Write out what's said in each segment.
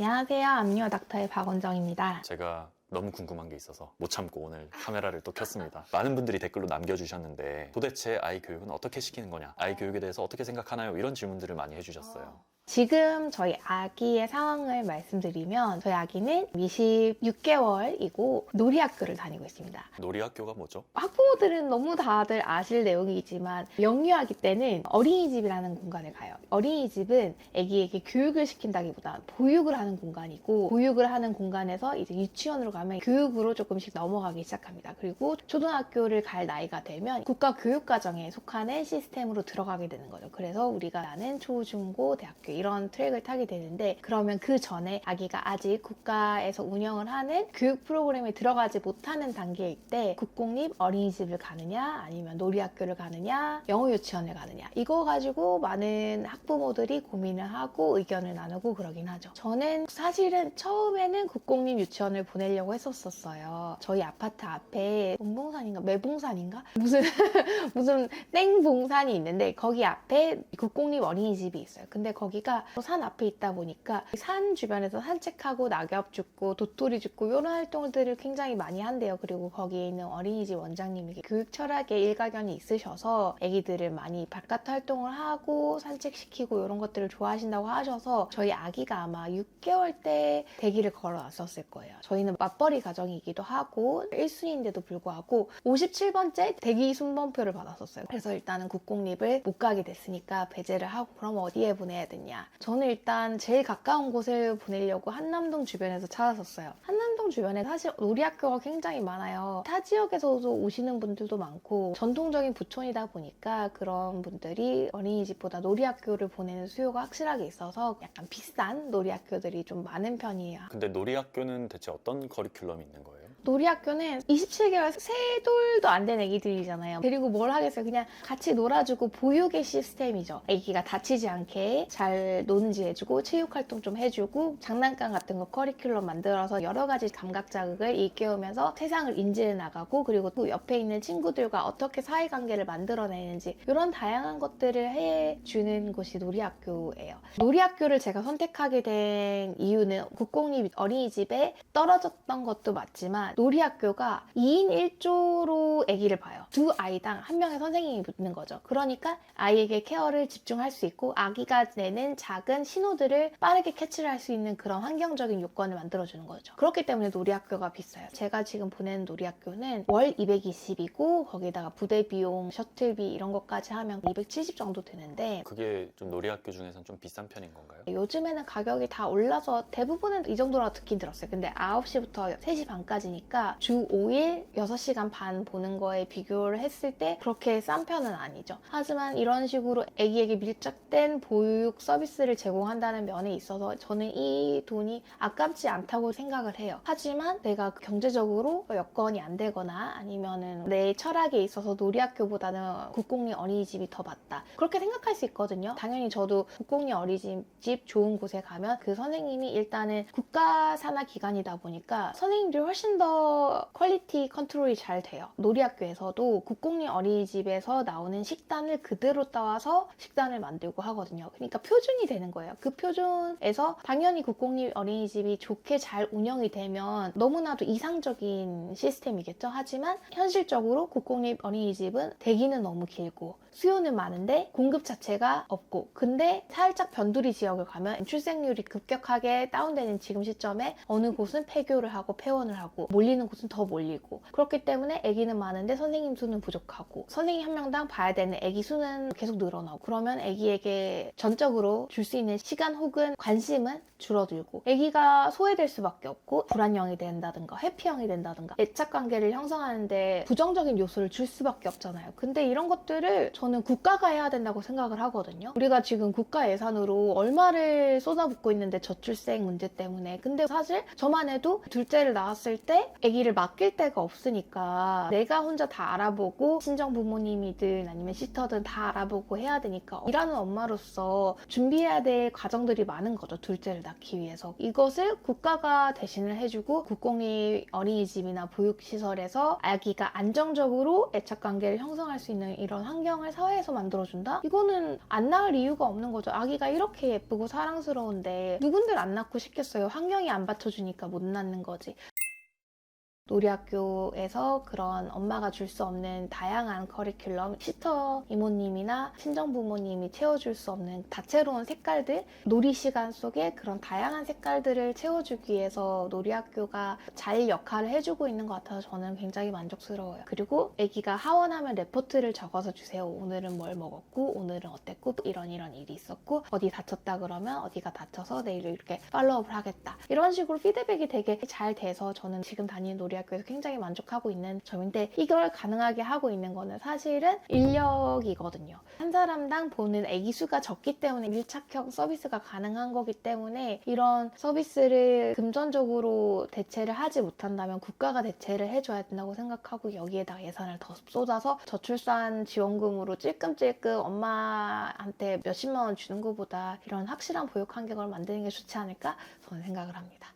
안녕하세요. 암니어 닥터의 박원정입니다. 제가 너무 궁금한 게 있어서 못 참고 오늘 카메라를 또 켰습니다. 많은 분들이 댓글로 남겨주셨는데 도대체 아이 교육은 어떻게 시키는 거냐? 아이 교육에 대해서 어떻게 생각하나요? 이런 질문들을 많이 해주셨어요. 지금 저희 아기의 상황을 말씀드리면 저희 아기는 26개월이고 놀이학교를 다니고 있습니다. 놀이학교가 뭐죠? 학부모들은 너무 다들 아실 내용이지만 영유아기 때는 어린이집이라는 공간을 가요. 어린이집은 아기에게 교육을 시킨다기보다 보육을 하는 공간이고, 보육을 하는 공간에서 이제 유치원으로 가면 교육으로 조금씩 넘어가기 시작합니다. 그리고 초등학교를 갈 나이가 되면 국가교육과정에 속하는 시스템으로 들어가게 되는 거죠. 그래서 우리가 아는 초, 중, 고, 대학교 이런 트랙을 타게 되는데, 그러면 그 전에 아기가 아직 국가에서 운영을 하는 교육 프로그램에 들어가지 못하는 단계일 때 국공립 어린이집을 가느냐 아니면 놀이학교를 가느냐 영어 유치원을 가느냐, 이거 가지고 많은 학부모들이 고민을 하고 의견을 나누고 그러긴 하죠. 저는 사실은 처음에는 국공립 유치원을 보내려고 했었어요. 저희 아파트 앞에 본봉산인가 매봉산인가 무슨 땡봉산이 있는데 거기 앞에 국공립 어린이집이 있어요. 근데 거기가 산 앞에 있다 보니까 산 주변에서 산책하고 낙엽 줍고 도토리 줍고 이런 활동들을 굉장히 많이 한대요. 그리고 거기에 있는 어린이집 원장님이 교육 철학에 일가견이 있으셔서 아기들을 많이 바깥 활동을 하고 산책시키고 이런 것들을 좋아하신다고 하셔서 저희 아기가 아마 6개월 때 대기를 걸어놨었을 거예요. 저희는 맞벌이 가정이기도 하고 1순위인데도 불구하고 57번째 대기 순번표를 받았었어요. 그래서 일단은 국공립을 못 가게 됐으니까 배제를 하고, 그럼 어디에 보내야 되냐. 저는 일단 제일 가까운 곳을 보내려고 한남동 주변에서 찾았었어요. 한남동 주변에 사실 놀이학교가 굉장히 많아요. 타 지역에서도 오시는 분들도 많고 전통적인 부촌이다 보니까 그런 분들이 어린이집보다 놀이학교를 보내는 수요가 확실하게 있어서 약간 비싼 놀이학교들이 좀 많은 편이에요. 근데 놀이학교는 대체 어떤 커리큘럼이 있는 거예요? 놀이학교는 27개월 세 돌도 안 된 애기들이잖아요. 그리고 뭘 하겠어요. 그냥 같이 놀아주고 보육의 시스템이죠. 애기가 다치지 않게 잘 노는지 해주고 체육활동 좀 해주고 장난감 같은 거 커리큘럼 만들어서 여러 가지 감각 자극을 일깨우면서 세상을 인지해 나가고, 그리고 또 옆에 있는 친구들과 어떻게 사이관계를 만들어내는지 이런 다양한 것들을 해주는 곳이 놀이학교예요. 놀이학교를 제가 선택하게 된 이유는 국공립 어린이집에 떨어졌던 것도 맞지만 놀이학교가 2인 1조로 아기를 봐요. 두 아이당 한 명의 선생님이 붙는 거죠. 그러니까 아이에게 케어를 집중할 수 있고 아기가 내는 작은 신호들을 빠르게 캐치를 할 수 있는 그런 환경적인 요건을 만들어주는 거죠. 그렇기 때문에 놀이학교가 비싸요. 제가 지금 보내는 놀이학교는 월 220이고 거기다가 부대 비용, 셔틀비 이런 것까지 하면 270 정도 되는데, 그게 좀 놀이학교 중에서는 좀 비싼 편인 건가요? 요즘에는 가격이 다 올라서 대부분은 이 정도라 듣긴 들었어요. 근데 9시부터 3시 반까지니까 주 5일 6시간 반 보는 거에 비교를 했을 때 그렇게 싼 편은 아니죠. 하지만 이런 식으로 아기에게 밀착된 보육 서비스를 제공한다는 면에 있어서 저는 이 돈이 아깝지 않다고 생각을 해요. 하지만 내가 경제적으로 여건이 안 되거나 아니면은 내 철학에 있어서 놀이학교보다는 국공립 어린이집이 더 맞다, 그렇게 생각할 수 있거든요. 당연히 저도 국공립 어린이집 좋은 곳에 가면 그 선생님이 일단은 국가 산하 기관이다 보니까 선생님들이 훨씬 더 퀄리티 컨트롤이 잘 돼요. 놀이학교에서도 국공립 어린이집에서 나오는 식단을 그대로 따와서 식단을 만들고 하거든요. 그러니까 표준이 되는 거예요. 그 표준에서 당연히 국공립 어린이집이 좋게 잘 운영이 되면 너무나도 이상적인 시스템이겠죠. 하지만 현실적으로 국공립 어린이집은 대기는 너무 길고 수요는 많은데 공급 자체가 없고, 근데 살짝 변두리 지역을 가면 출생률이 급격하게 다운되는 지금 시점에 어느 곳은 폐교를 하고 폐원을 하고 몰리는 곳은 더 몰리고, 그렇기 때문에 아기는 많은데 선생님 수는 부족하고 선생님 한 명당 봐야 되는 아기 수는 계속 늘어나고, 그러면 아기에게 전적으로 줄 수 있는 시간 혹은 관심은 줄어들고 아기가 소외될 수밖에 없고 불안형이 된다든가 회피형이 된다든가 애착관계를 형성하는데 부정적인 요소를 줄 수밖에 없잖아요. 근데 이런 것들을 저는 국가가 해야 된다고 생각을 하거든요. 우리가 지금 국가 예산으로 얼마를 쏟아붓고 있는데 저출생 문제 때문에. 근데 사실 저만 해도 둘째를 낳았을 때 아기를 맡길 데가 없으니까 내가 혼자 다 알아보고 친정 부모님이든 아니면 시터든 다 알아보고 해야 되니까 일하는 엄마로서 준비해야 될 과정들이 많은 거죠. 둘째를 낳기 위해서. 이것을 국가가 대신을 해주고 국공립 어린이집이나 보육시설에서 아기가 안정적으로 애착관계를 형성할 수 있는 이런 환경을 환경을 사회에서 만들어준다? 이거는 안 낳을 이유가 없는 거죠. 아기가 이렇게 예쁘고 사랑스러운데 누군들 안 낳고 싶겠어요. 환경이 안 받쳐주니까 못 낳는 거지. 놀이학교에서 그런 엄마가 줄 수 없는 다양한 커리큘럼, 시터 이모님이나 친정 부모님이 채워줄 수 없는 다채로운 색깔들, 놀이 시간 속에 그런 다양한 색깔들을 채워주기 위해서 놀이학교가 잘 역할을 해주고 있는 것 같아서 저는 굉장히 만족스러워요. 그리고 아기가 하원하면 레포트를 적어서 주세요. 오늘은 뭘 먹었고, 오늘은 어땠고, 이런 일이 있었고, 어디 다쳤다 그러면 어디가 다쳐서 내일 이렇게 팔로우업을 하겠다. 이런 식으로 피드백이 되게 잘 돼서 저는 지금 다니는 놀이학교에서 굉장히 만족하고 있는 점인데, 이걸 가능하게 하고 있는 거는 사실은 인력이거든요. 한 사람당 보는 아기 수가 적기 때문에 밀착형 서비스가 가능한 거기 때문에 이런 서비스를 금전적으로 대체를 하지 못한다면 국가가 대체를 해줘야 된다고 생각하고, 여기에다가 예산을 더 쏟아서 저출산 지원금으로 찔끔찔끔 엄마한테 몇십만 원 주는 것보다 이런 확실한 보육 환경을 만드는 게 좋지 않을까 저는 생각을 합니다.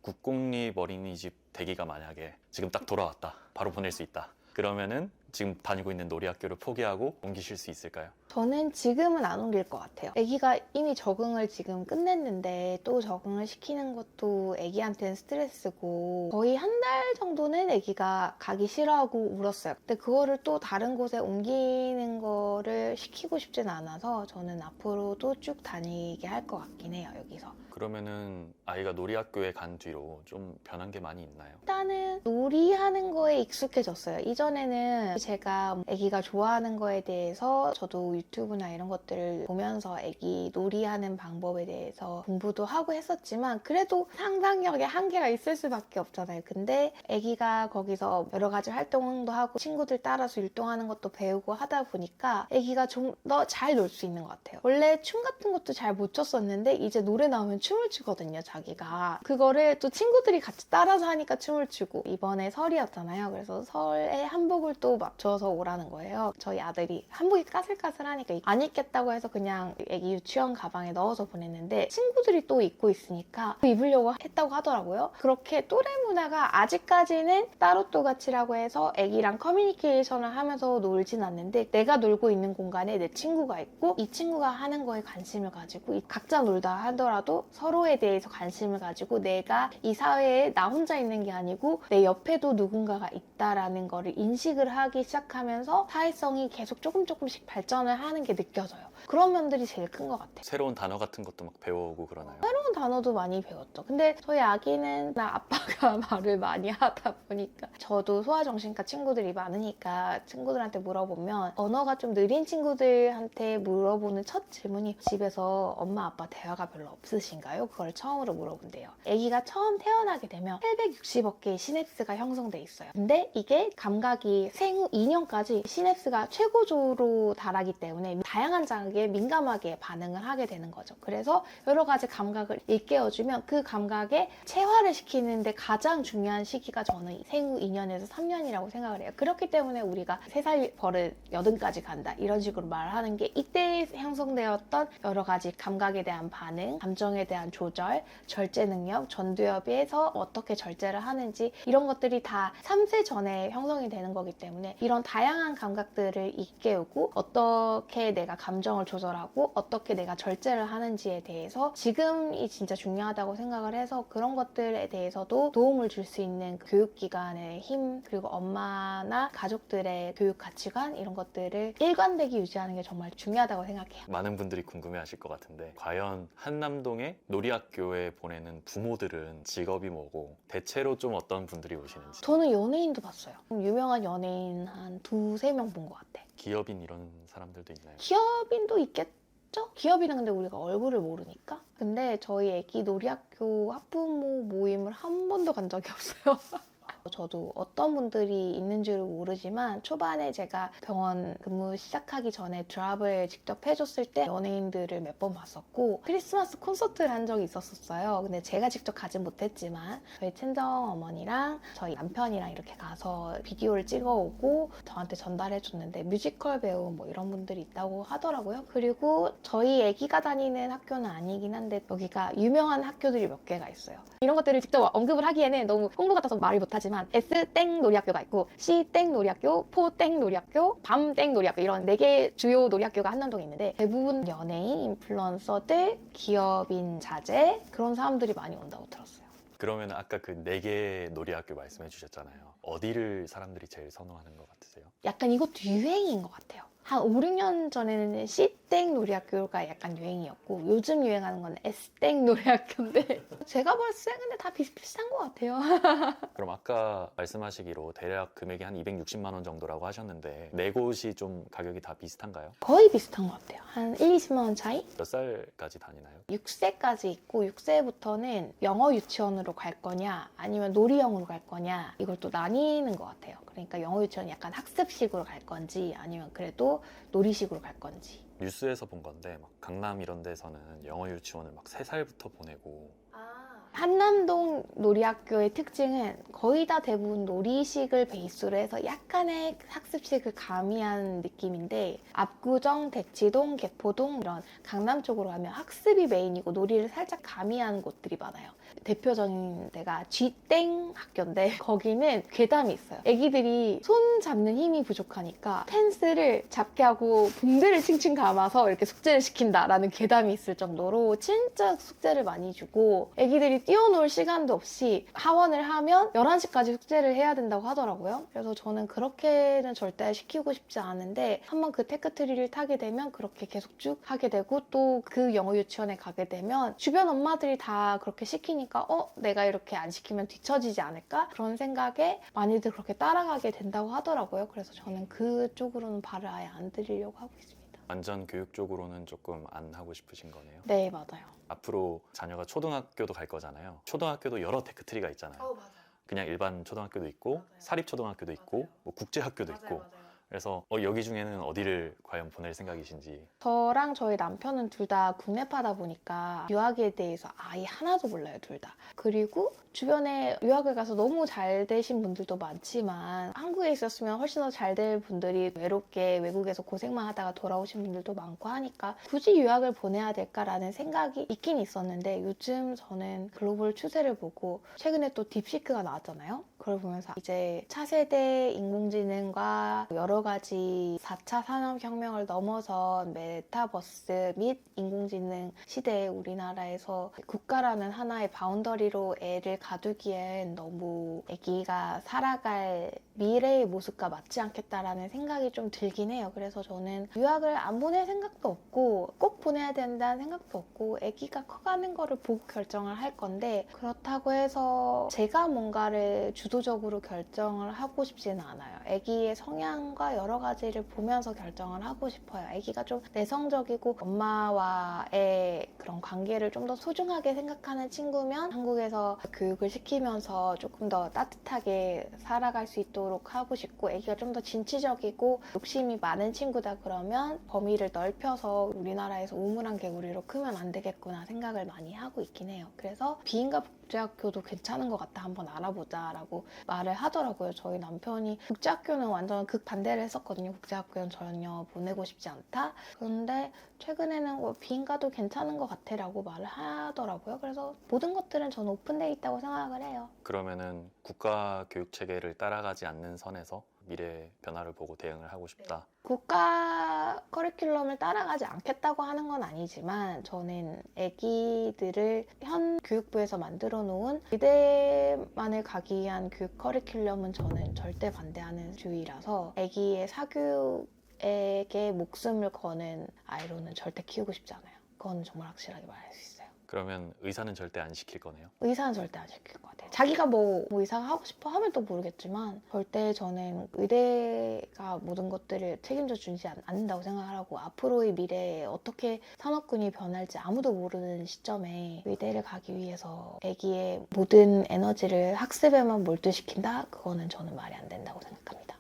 국공립 어린이집 대기가 만약에 지금 딱 돌아왔다, 바로 보낼 수 있다, 그러면은 지금 다니고 있는 놀이학교를 포기하고 옮기실 수 있을까요? 저는 지금은 안 옮길 것 같아요. 아기가 이미 적응을 지금 끝냈는데 또 적응을 시키는 것도 아기한테는 스트레스고, 거의 한 달 정도는 아기가 가기 싫어하고 울었어요. 근데 그거를 또 다른 곳에 옮기는 거를 시키고 싶진 않아서 저는 앞으로도 쭉 다니게 할 것 같긴 해요, 여기서. 그러면은 아이가 놀이학교에 간 뒤로 좀 변한 게 많이 있나요? 일단은 놀이하는 거에 익숙해졌어요. 이전에는 제가 아기가 좋아하는 거에 대해서 저도 유튜브나 이런 것들을 보면서 아기 놀이하는 방법에 대해서 공부도 하고 했었지만, 그래도 상상력에 한계가 있을 수밖에 없잖아요. 근데 아기가 거기서 여러 가지 활동도 하고 친구들 따라서 율동하는 것도 배우고 하다 보니까 아기가 좀 더 잘 놀 수 있는 것 같아요. 원래 춤 같은 것도 잘 못 췄었는데 이제 노래 나오면 춤을 추거든요, 자기가. 그거를 또 친구들이 같이 따라서 하니까 춤을 추고, 이번에 설이었잖아요. 그래서 설에 한복을 또 맞춰서 오라는 거예요. 저희 아들이 한복이 까슬까슬하니까 안 입겠다고 해서 그냥 애기 유치원 가방에 넣어서 보냈는데, 친구들이 또 입고 있으니까 입으려고 했다고 하더라고요. 그렇게 또래 문화가 아직까지는 따로 또같이라고 해서 애기랑 커뮤니케이션을 하면서 놀진 않는데, 내가 놀고 있는 공간에 내 친구가 있고 이 친구가 하는 거에 관심을 가지고, 각자 놀다 하더라도 서로에 대해서 관심을 가지고, 내가 이 사회에 나 혼자 있는 게 아니고 내 옆에도 누군가가 있다라는 거를 인식을 하기 시작하면서 사회성이 계속 조금씩 발전을 하는 게 느껴져요. 그런 면들이 제일 큰 것 같아요. 새로운 단어 같은 것도 막 배워오고 그러나요? 새로운 단어도 많이 배웠죠. 근데 저희 아기는 나 아빠가 말을 많이 하다 보니까, 저도 소아정신과 친구들이 많으니까 친구들한테 물어보면 언어가 좀 느린 친구들한테 물어보는 첫 질문이 집에서 엄마 아빠 대화가 별로 없으신가요? 그걸 처음으로 물어본대요. 아기가 처음 태어나게 되면 860억 개의 시냅스가 형성돼 있어요. 근데 이게 감각이 생후 2년까지 시냅스가 최고조로 달하기 때문에 다양한 자극에 민감하게 반응을 하게 되는 거죠. 그래서 여러 가지 감각을 일깨워주면 그 감각에 체화를 시키는데 가장 중요한 시기가 저는 생후 2년에서 3년이라고 생각을 해요. 그렇기 때문에 우리가 3살 버릇 80까지 간다 이런 식으로 말하는 게, 이때 형성되었던 여러 가지 감각에 대한 반응, 감정에 대한 조절, 절제 능력, 전두엽에서 어떻게 절제를 하는지, 이런 것들이 다 3세 전에 형성이 되는 거기 때문에 이런 다양한 감각들을 일깨우고 어떻게 내가 감정을 조절하고 어떻게 내가 절제를 하는지에 대해서 지금이 진짜 중요하다고 생각을 해서, 그런 것들에 대해서도 도움을 줄 수 있는 교육기관의 힘, 그리고 엄마나 가족들의 교육 가치관, 이런 것들을 일관되게 유지하는 게 정말 중요하다고 생각해요. 많은 분들이 궁금해하실 것 같은데, 과연 한남동의 놀이학교에 보내는 부모들은 직업이 뭐고 대체로 좀 어떤 분들이 오시는지. 저는 연예인도 봤어요. 유명한 연예인 한 2-3명 본 것 같아. 기업인 이런 사람들도 있나요? 기업인도 있겠죠? 기업인은 근데 우리가 얼굴을 모르니까. 근데 저희 애기 놀이학교 학부모 모임을 한 번도 간 적이 없어요. 저도 어떤 분들이 있는지를 모르지만 초반에 제가 병원 근무 시작하기 전에 드랍을 직접 해줬을 때 연예인들을 몇 번 봤었고, 크리스마스 콘서트를 한 적이 있었어요. 근데 제가 직접 가진 못했지만 저희 친정 어머니랑 저희 남편이랑 이렇게 가서 비디오를 찍어오고 저한테 전달해줬는데, 뮤지컬 배우 뭐 이런 분들이 있다고 하더라고요. 그리고 저희 애기가 다니는 학교는 아니긴 한데 여기가 유명한 학교들이 몇 개가 있어요. 이런 것들을 직접 언급을 하기에는 너무 홍보 같아서 말을 못하지만, 있지만 S땡 놀이학교가 있고 C땡 놀이학교, 포땡 놀이학교, 밤땡 놀이학교 이런 4개 주요 놀이학교가 한남동에 있는데 대부분 연예인, 인플루언서들, 기업인 자제 그런 사람들이 많이 온다고 들었어요. 그러면 아까 그 4개 놀이학교 말씀해 주셨잖아요. 어디를 사람들이 제일 선호하는 것 같으세요? 약간 이것도 유행인 것 같아요. 한 5, 6년 전에는 C땡 놀이학교가 약간 유행이었고 요즘 유행하는 건 S땡 놀이학교인데 제가 봤을 때 근데 다 비슷비슷한 것 같아요. 그럼 아까 말씀하시기로 대략 금액이 한 260만 원 정도라고 하셨는데 4곳이 좀 가격이 다 비슷한가요? 거의 비슷한 것 같아요. 한 1, 20만 원 차이? 몇 살까지 다니나요? 6세까지 있고 6세부터는 영어 유치원으로 갈 거냐 아니면 놀이형으로 갈 거냐 이걸 또 나뉘는 것 같아요. 그러니까 영어 유치원 약간 학습식으로 갈 건지 아니면 그래도 놀이식으로 갈 건지. 뉴스에서 본 건데 막 강남 이런 데서는 영어 유치원을 막 3살부터 보내고 한남동 놀이학교의 특징은 거의 다 대부분 놀이식을 베이스로 해서 약간의 학습식을 가미한 느낌인데 압구정, 대치동, 개포동 이런 강남 쪽으로 가면 학습이 메인이고 놀이를 살짝 가미한 곳들이 많아요. 대표적인 데가 G땡 학교인데 거기는 괴담이 있어요. 애기들이 손 잡는 힘이 부족하니까 펜스를 잡게 하고 붕대를 칭칭 감아서 이렇게 숙제를 시킨다라는 괴담이 있을 정도로 진짜 숙제를 많이 주고 애기들이 뛰어놀 시간도 없이 하원을 하면 11시까지 숙제를 해야 된다고 하더라고요. 그래서 저는 그렇게는 절대 시키고 싶지 않은데 한번 그 테크트리를 타게 되면 그렇게 계속 쭉 하게 되고 또 그 영어 유치원에 가게 되면 주변 엄마들이 다 그렇게 시키니까 내가 이렇게 안 시키면 뒤처지지 않을까? 그런 생각에 많이들 그렇게 따라가게 된다고 하더라고요. 그래서 저는 그쪽으로는 발을 아예 안 들이려고 하고 있습니다. 완전 교육 쪽으로는 조금 안 하고 싶으신 거네요. 네, 맞아요. 앞으로 자녀가 초등학교도 갈 거잖아요. 초등학교도 여러 테크트리가 있잖아요. 맞아요. 그냥 일반 초등학교도 있고 맞아요. 사립초등학교도 있고 맞아요. 뭐 국제학교도 있고 그래서 여기 중에는 어디를 과연 보낼 생각이신지. 저랑 저희 남편은 둘 다 국내파다 보니까 유학에 대해서 아예 하나도 몰라요, 둘 다. 그리고 주변에 유학을 가서 너무 잘 되신 분들도 많지만 한국에 있었으면 훨씬 더 잘 될 분들이 외롭게 외국에서 고생만 하다가 돌아오신 분들도 많고 하니까 굳이 유학을 보내야 될까라는 생각이 있긴 있었는데 요즘 저는 글로벌 추세를 보고 최근에 또 딥시크가 나왔잖아요. 그걸 보면서 이제 차세대 인공지능과 여러 가지 4차 산업혁명을 넘어선 메타버스 및 인공지능 시대에 우리나라에서 국가라는 하나의 바운더리로 애를 가두기엔 너무 애기가 살아갈 미래의 모습과 맞지 않겠다라는 생각이 좀 들긴 해요. 그래서 저는 유학을 안 보낼 생각도 없고 꼭 보내야 된다는 생각도 없고 애기가 커가는 거를 보고 결정을 할 건데 그렇다고 해서 제가 뭔가를 주도적으로 결정을 하고 싶지는 않아요. 애기의 성향과 여러 가지를 보면서 결정을 하고 싶어요. 애기가 좀 내성적이고 엄마와의 그런 관계를 좀 더 소중하게 생각하는 친구면 한국에서 교육을 시키면서 조금 더 따뜻하게 살아갈 수 있도록 하고 싶고 애기가 좀 더 진취적이고 욕심이 많은 친구다 그러면 범위를 넓혀서 우리나라에서 우물안 개구리로 크면 안 되겠구나 생각을 많이 하고 있긴 해요. 그래서 비인가 국제학교도 괜찮은 것 같다 한번 알아보자 라고 말을 하더라고요. 저희 남편이 국제학교는 완전 극반대를 했었거든요. 국제학교는 전혀 보내고 싶지 않다. 그런데 최근에는 비인가도 괜찮은 것 같아 라고 말을 하더라고요. 그래서 모든 것들은 저는 오픈되어 있다고 생각을 해요. 그러면은 국가 교육 체계를 따라가지 않는 선에서 미래 변화를 보고 대응을 하고 싶다. 국가 커리큘럼을 따라가지 않겠다고 하는 건 아니지만 저는 아기들을 현 교육부에서 만들어 놓은 의대만을 가기 위한 교육 커리큘럼은 저는 절대 반대하는 주의라서 아기의 사교육에게 목숨을 거는 아이로는 절대 키우고 싶지 않아요. 그건 정말 확실하게 말할 수 있어요. 그러면 의사는 절대 안 시킬 거네요. 의사는 절대 안 시킬 것 같아요. 자기가 뭐 의사가 하고 싶어 하면 또 모르겠지만 절대 저는 의대가 모든 것들을 책임져 주지 않는다고 생각하고 앞으로의 미래에 어떻게 산업군이 변할지 아무도 모르는 시점에 의대를 가기 위해서 아기의 모든 에너지를 학습에만 몰두시킨다? 그거는 저는 말이 안 된다고 생각합니다.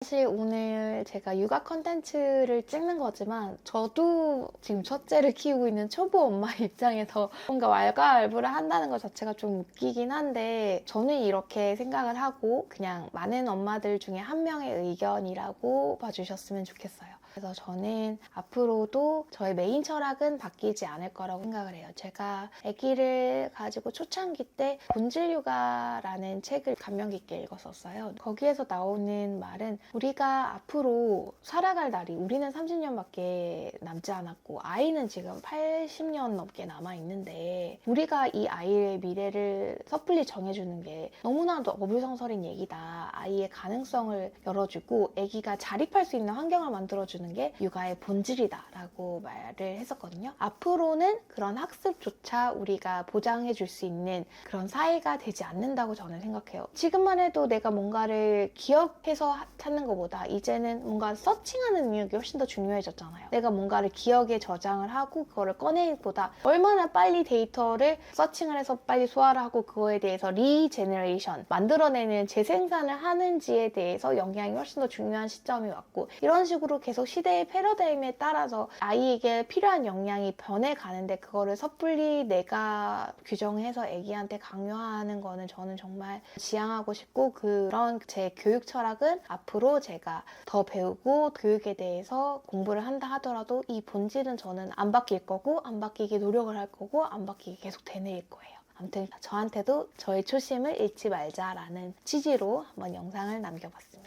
사실 오늘 제가 육아 컨텐츠를 찍는 거지만 저도 지금 첫째를 키우고 있는 초보 엄마 입장에서 뭔가 왈가왈부를 한다는 것 자체가 좀 웃기긴 한데 저는 이렇게 생각을 하고 그냥 많은 엄마들 중에 한 명의 의견이라고 봐주셨으면 좋겠어요. 그래서 저는 앞으로도 저의 메인 철학은 바뀌지 않을 거라고 생각을 해요. 제가 아기를 가지고 초창기 때 본질육아라는 책을 감명 깊게 읽었었어요. 거기에서 나오는 말은 우리가 앞으로 살아갈 날이 우리는 30년밖에 남지 않았고 아이는 지금 80년 넘게 남아있는데 우리가 이 아이의 미래를 섣불리 정해주는 게 너무나도 어불성설인 얘기다. 아이의 가능성을 열어주고 아기가 자립할 수 있는 환경을 만들어주는 게 육아의 본질이다 라고 말을 했었거든요. 앞으로는 그런 학습조차 우리가 보장해줄 수 있는 그런 사회가 되지 않는다고 저는 생각해요. 지금만 해도 내가 뭔가를 기억해서 찾는 것보다 이제는 뭔가 서칭하는 능력이 훨씬 더 중요해졌잖아요. 내가 뭔가를 기억에 저장을 하고 그거를 꺼내는 것보다 얼마나 빨리 데이터를 서칭을 해서 빨리 소화를 하고 그거에 대해서 리제너레이션 만들어내는 재생산을 하는지에 대해서 영향이 훨씬 더 중요한 시점이 왔고 이런 식으로 계속 시대의 패러다임에 따라서 아이에게 필요한 역량이 변해가는데 그거를 섣불리 내가 규정해서 애기한테 강요하는 거는 저는 정말 지양하고 싶고 그런 제 교육 철학은 앞으로 제가 더 배우고 교육에 대해서 공부를 한다 하더라도 이 본질은 저는 안 바뀔 거고 안 바뀌게 노력을 할 거고 안 바뀌게 계속 되뇌일 거예요. 아무튼 저한테도 저의 초심을 잃지 말자라는 취지로 한번 영상을 남겨봤습니다.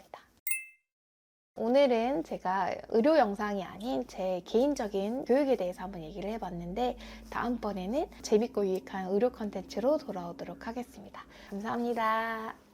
오늘은 제가 의료 영상이 아닌 제 개인적인 교육에 대해서 한번 얘기를 해봤는데 다음번에는 재밌고 유익한 의료 컨텐츠로 돌아오도록 하겠습니다. 감사합니다.